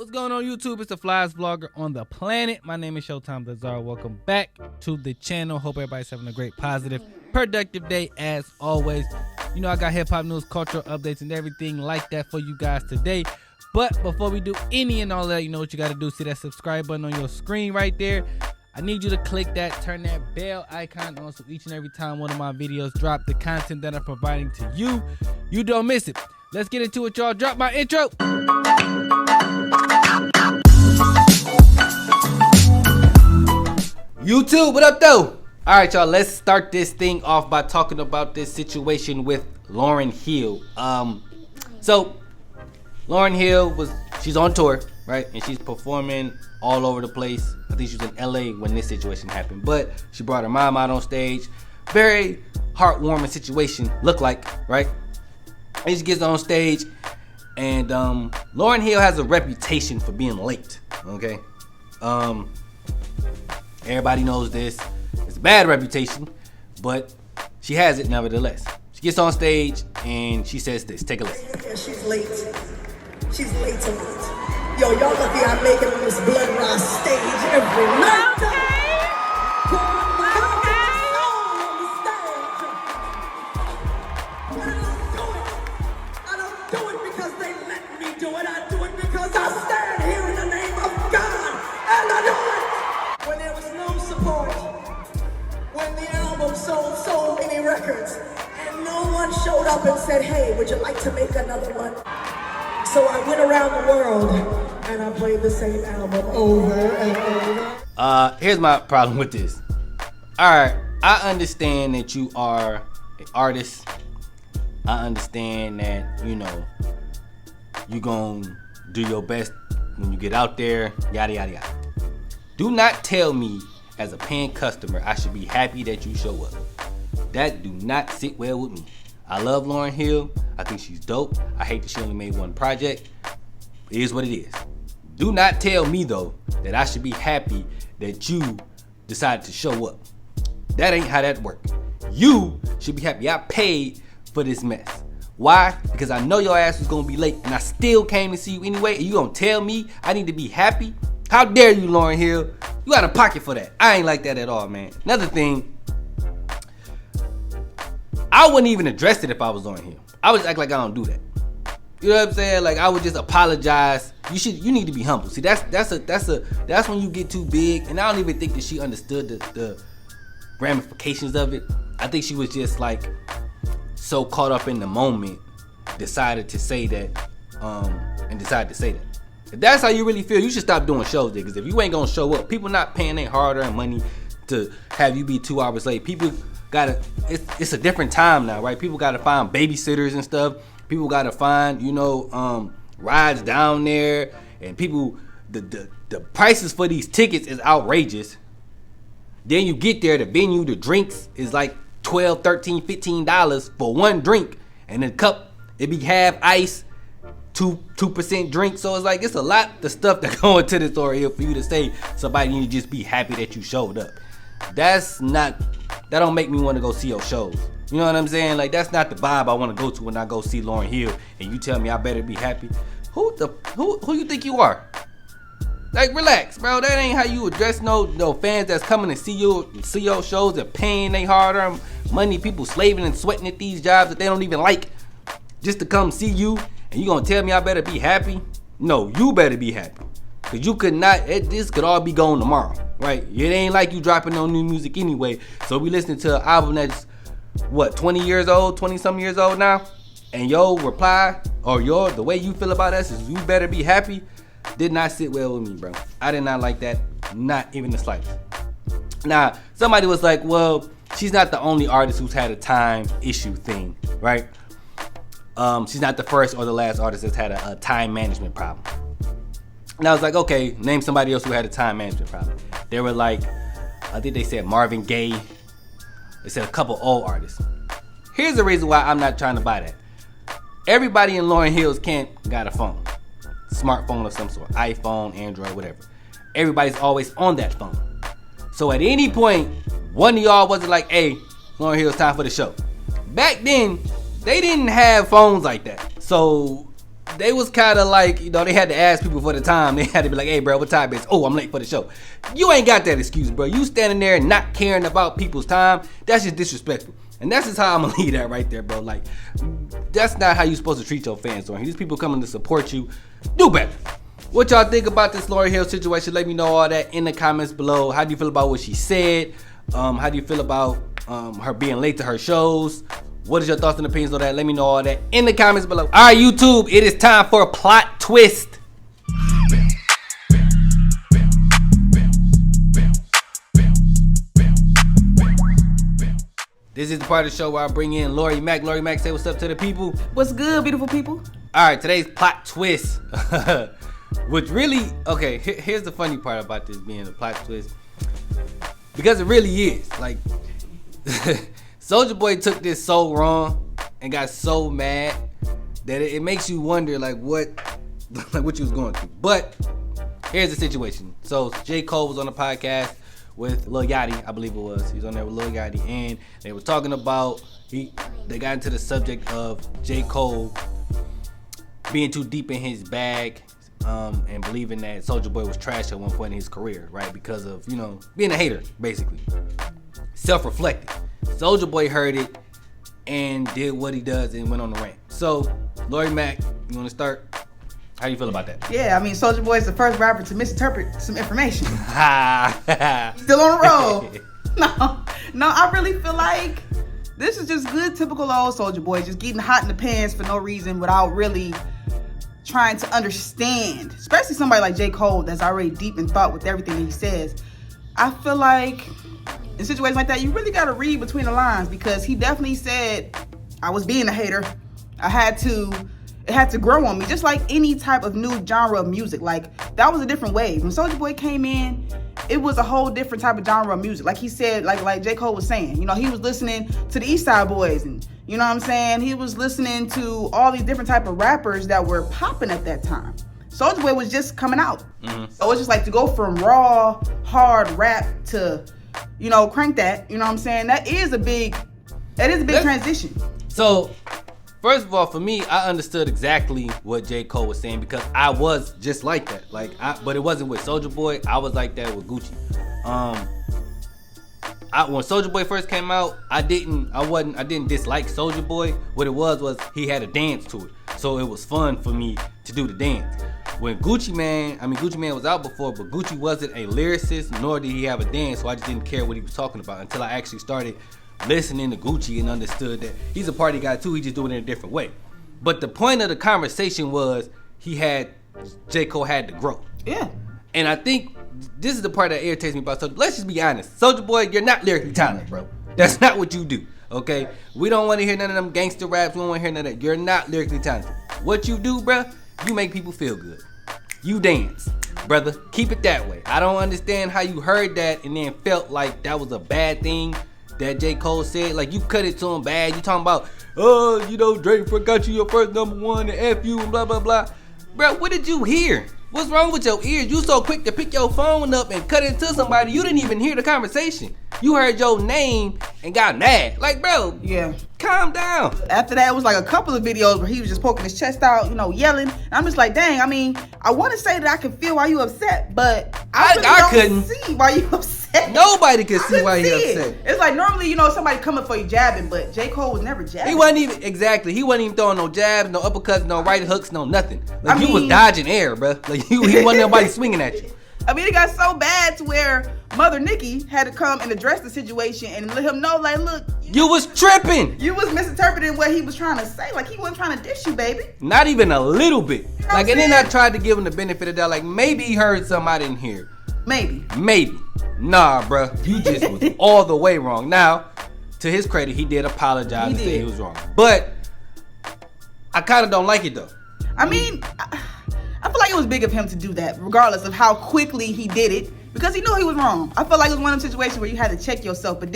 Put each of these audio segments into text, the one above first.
What's going on YouTube? It's the flyest vlogger on the planet. My name is Showtime the Czar. Welcome back to the channel. Hope everybody's having a great, positive, productive day as always. You know I got hip hop news, cultural updates, and everything like that for you guys today. But before we do any and all that, you know what you got to do. See that subscribe button on your screen right there. I need you to click that, turn that bell icon on so each and every time one of my videos drop, the content that I'm providing to you, you don't miss it. Let's get into it, y'all. Drop my intro. YouTube, what up though? All right, y'all, let's start this thing off by talking about this situation with Lauryn Hill. So Lauryn Hill she's on tour, right? And she's performing all over the place. I think she was in LA when this situation happened, but she brought her mom out on stage. Very heartwarming situation, look like, right? And she gets on stage, and Lauryn Hill has a reputation for being late, okay? Everybody knows this. It's a bad reputation, but she has it nevertheless. She gets on stage and she says this. Take a listen. Yeah, she's late. She's late a lot. Yo, y'all lucky I make it on this blood raw stage every night. I don't do it because they let me do it. I do it because I stand here in the name of God, and I do it. When there was no support, when the album sold so many records, and no one showed up and said, hey, would you like to make another one? So I went around the world, and I played the same album over and over. Here's my problem with this. Alright, I understand that you are an artist. I understand that, you know, you gonna do your best when you get out there, yada, yada, yada. Do not tell me as a paying customer I should be happy that you show up. That do not sit well with me. I love Lauryn Hill. I think she's dope. I hate that she only made one project. It is what it is. Do not tell me though that I should be happy that you decided to show up. That ain't how that works. You should be happy I paid for this mess. Why? Because I know your ass was gonna be late and I still came to see you anyway, and you gonna tell me I need to be happy? How dare you, Lauryn Hill? You got a pocket for that. I ain't like that at all, man. Another thing, I wouldn't even address it if I was Lauryn Hill. I would act like I don't do that. You know what I'm saying? Like, I would just apologize. You need to be humble. See, that's when you get too big, and I don't even think that she understood the ramifications of it. I think she was just like so caught up in the moment, decided to say that, and decided to say that. If that's how you really feel, you should stop doing shows there. Because if you ain't gonna show up, people not paying their hard-earned money to have you be 2 hours late. People gotta, it's a different time now, right? People gotta find babysitters and stuff. People gotta find, you know, rides down there. And people, the prices for these tickets is outrageous. Then you get there, the venue, the drinks is like $12, $13, $15 for one drink. And the cup, it be half ice, 2% drink. So it's like, it's a lot of stuff that go into the story here for you to say somebody need to just be happy that you showed up. That don't make me want to go see your shows. You know what I'm saying? Like, that's not the vibe I want to go to when I go see Lauryn Hill and you tell me I better be happy. Who you think you are? Like, relax, bro. That ain't how you address no fans that's coming to see your shows and paying they hard-earned money. People slaving and sweating at these jobs that they don't even like just to come see you. And you gonna tell me I better be happy? No, you better be happy. Cause you could not, this could all be gone tomorrow, right? It ain't like you dropping no new music anyway. So we listening to an album that's, what, 20 years old, 20-something years old now? And your reply, or the way you feel about us is you better be happy, did not sit well with me, bro. I did not like that, not even the slightest. Now, somebody was like, well, she's not the only artist who's had a time issue thing, right? She's not the first or the last artist that's had a time management problem. And I was like, okay, name somebody else who had a time management problem. They were like, I think they said Marvin Gaye. They said a couple old artists. Here's the reason why I'm not trying to buy that. Everybody in Lauryn Hill's camp got a phone. Smartphone of some sort. iPhone, Android, whatever. Everybody's always on that phone. So at any point, one of y'all wasn't like, hey, Lauryn Hill, it's time for the show. Back then, they didn't have phones like that. So they was kind of like, you know, they had to ask people for the time. They had to be like, hey, bro, what time is? Oh, I'm late for the show. You ain't got that excuse, bro. You standing there not caring about people's time. That's just disrespectful. And that's just how I'm going to leave that right there, bro. Like, that's not how you supposed to treat your fans. Or these people coming to support you. Do better. What y'all think about this Lauryn Hill situation? Let me know all that in the comments below. How do you feel about what she said? How do you feel about her being late to her shows? What is your thoughts and opinions on that? Let me know all that in the comments below. All right, YouTube, it is time for a plot twist. This is the part of the show where I bring in Lori Mac. Lori Mac, say what's up to the people. What's good, beautiful people? All right, today's plot twist. Which really, okay, here's the funny part about this being a plot twist. Because it really is. Like, Soulja Boy took this so wrong and got so mad that it makes you wonder like what you was going through. But here's the situation. So J.Cole was on the podcast with Lil Yachty, I believe it was. He was on there with Lil Yachty, and they were talking about they got into the subject of J.Cole being too deep in his bag, and believing that Soulja Boy was trash at one point in his career, right? Because of, you know, being a hater, basically. Self-reflecting. Soulja Boy heard it and did what he does and went on the rant. So, Lori Mac, you want to start? How do you feel about that? Yeah, I mean, Soulja Boy is the first rapper to misinterpret some information. Still on the road. No, I really feel like this is just good, typical old Soulja Boy, just getting hot in the pants for no reason without really trying to understand. Especially somebody like J. Cole that's already deep in thought with everything he says. I feel like in situations like that, you really got to read between the lines, because he definitely said, I was being a hater. It had to grow on me, just like any type of new genre of music. Like, that was a different wave. When Soulja Boy came in, it was a whole different type of genre of music. Like he said, like J. Cole was saying, you know, he was listening to the East Side Boys, and you know what I'm saying? He was listening to all these different type of rappers that were popping at that time. Soulja Boy was just coming out. Mm-hmm. So it's just like to go from raw, hard rap to, you know, crank that, you know what I'm saying? That is a big transition. So, first of all, for me, I understood exactly what J. Cole was saying, because I was just like that. But it wasn't with Soulja Boy. I was like that with Gucci. When Soulja Boy first came out, I didn't dislike Soulja Boy. What it was he had a dance to it, so it was fun for me to do the dance. When Gucci Mane was out before, but Gucci wasn't a lyricist, nor did he have a dance, so I just didn't care what he was talking about until I actually started listening to Gucci and understood that he's a party guy too. He just doing it in a different way. But the point of the conversation was J. Cole had to grow. Yeah. And I think this is the part that irritates me about Soulja. Let's just be honest. Soulja Boy, you're not lyrically talented, bro. That's not what you do, okay? We don't want to hear none of them gangster raps. We don't want to hear none of that. You're not lyrically talented. What you do, bro, you make people feel good. You dance, brother. Keep it that way. I don't understand how you heard that and then felt like that was a bad thing that J. Cole said. Like, you cut it to him bad. You talking about, you know, Drake forgot you your first #1 and F you and blah, blah, blah. Bro, what did you hear? What's wrong with your ears? You so quick to pick your phone up and cut it to somebody. You didn't even hear the conversation. You heard your name and got mad. Like, bro, yeah, calm down. After that, it was like a couple of videos where he was just poking his chest out, you know, yelling. And I'm just like, dang, I mean, I want to say that I can feel why you upset, but I couldn't see why you upset. Nobody could see why he upset. It's like normally, you know, somebody coming for you jabbing, but J. Cole was never jabbing. He wasn't even throwing no jabs, no uppercuts, no right hooks, no nothing. Like, you was dodging air, bro. Like, he wasn't nobody swinging at you. I mean, it got so bad to where Mother Nikki had to come and address the situation and let him know, like, look, you was tripping. You was misinterpreting what he was trying to say. Like, he wasn't trying to dish you, baby. Not even a little bit. You know like, and then I tried to give him the benefit of that. Like, maybe he heard something I didn't hear. Maybe. Nah, bro. You just was all the way wrong. Now, to his credit, he did apologize and say he was wrong. But I kind of don't like it, though. I mean, I feel like it was big of him to do that, regardless of how quickly he did it, because he knew he was wrong. I feel like it was one of those situations where you had to check yourself, but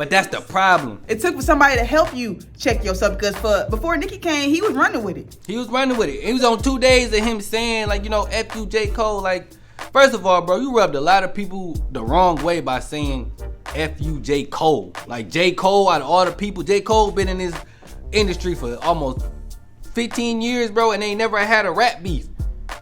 that's the problem. It took for somebody to help you check yourself, because before Nicki came, he was running with it. He was on 2 days of him saying, like, you know, F you, J. Cole. Like, first of all, bro, you rubbed a lot of people the wrong way by saying F you, J. Cole. Like, J. Cole, out of all the people, J. Cole been in this industry for almost 15 years, bro, and they never had a rap beef.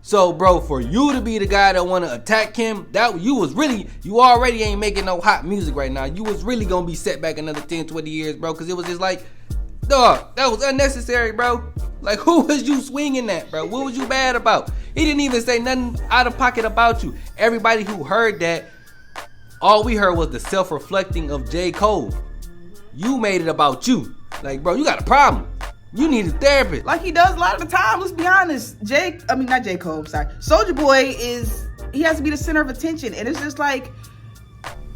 So, bro, for you to be the guy that want to attack him, you already ain't making no hot music right now. You was really going to be set back another 10, 20 years, bro, because it was just like, dog, that was unnecessary, bro. Like, who was you swinging at, bro? What was you bad about? He didn't even say nothing out of pocket about you. Everybody who heard that, all we heard was the self-reflecting of J.Cole. You made it about you. Like, bro, you got a problem. You need a therapist. Like he does a lot of the time. Let's be honest. Not J.Cole, I'm sorry. Soulja Boy he has to be the center of attention. And it's just like,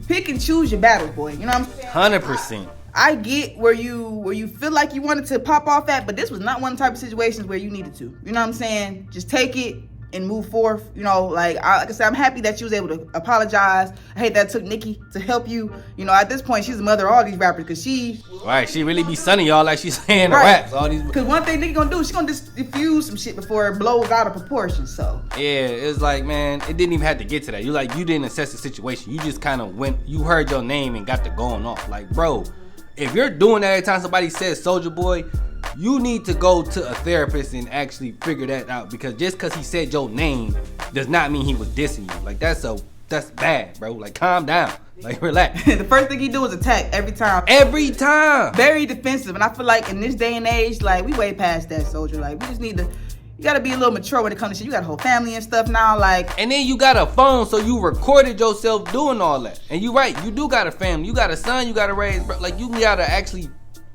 pick and choose your battles, boy. You know what I'm saying? 100%. I get where you feel like you wanted to pop off at, but this was not one of the type of situations where you needed to. You know what I'm saying? Just take it and move forth. You know, like I said, I'm happy that you was able to apologize. I hate that it took Nicki to help you. You know, at this point, she's the mother of all these rappers because she really be sunning y'all like she's saying the right. raps. All these. Because one thing Nicki gonna do, she gonna just diffuse some shit before it blows out of proportion. So yeah, it's like, man, it didn't even have to get to that. You didn't assess the situation. You just kind of you heard your name and got to going off. Like, bro, if you're doing that every time somebody says Soulja Boy, you need to go to a therapist and actually figure that out, because just because he said your name does not mean he was dissing you. Like, that's bad, bro. Like, calm down. Like, relax. The first thing he do is attack every time. Every time. Very defensive. And I feel like in this day and age, like, we way past that, Soulja. Like, we just need to, you gotta be a little mature when it comes to shit. You got a whole family and stuff now, like. And then you got a phone, so you recorded yourself doing all that. And you right, you do got a family. You got a son you gotta raise, bro. Like, you gotta actually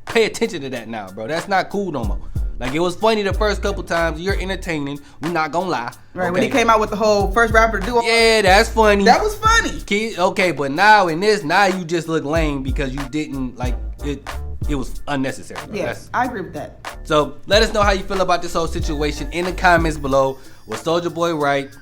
pay attention to that now, bro. That's not cool no more. Like, it was funny the first couple times. You're entertaining. We're not gonna lie. Right, okay? when he came out with the whole first rapper to do it. Yeah, that's funny. That was funny. Okay, but now you just look lame because you didn't, like, it was unnecessary. Bro. Yes, I agree with that. So, let us know how you feel about this whole situation in the comments below. Was Soulja Boy right?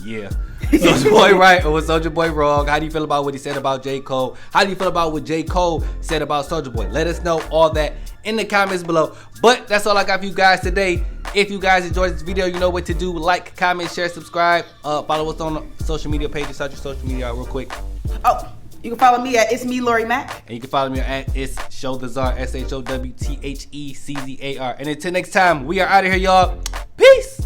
Yeah. Soulja Boy right or was Soulja Boy wrong? How do you feel about what he said about J. Cole? How do you feel about what J. Cole said about Soulja Boy? Let us know all that in the comments below. But that's all I got for you guys today. If you guys enjoyed this video, you know what to do. Like, comment, share, subscribe. Follow us on social media pages. Search your social media out real quick. Oh, you can follow me at It's Me, Lori Mac. And you can follow me at It's Showthezar, SHOWTHECZAR. And until next time, we are out of here, y'all. Peace.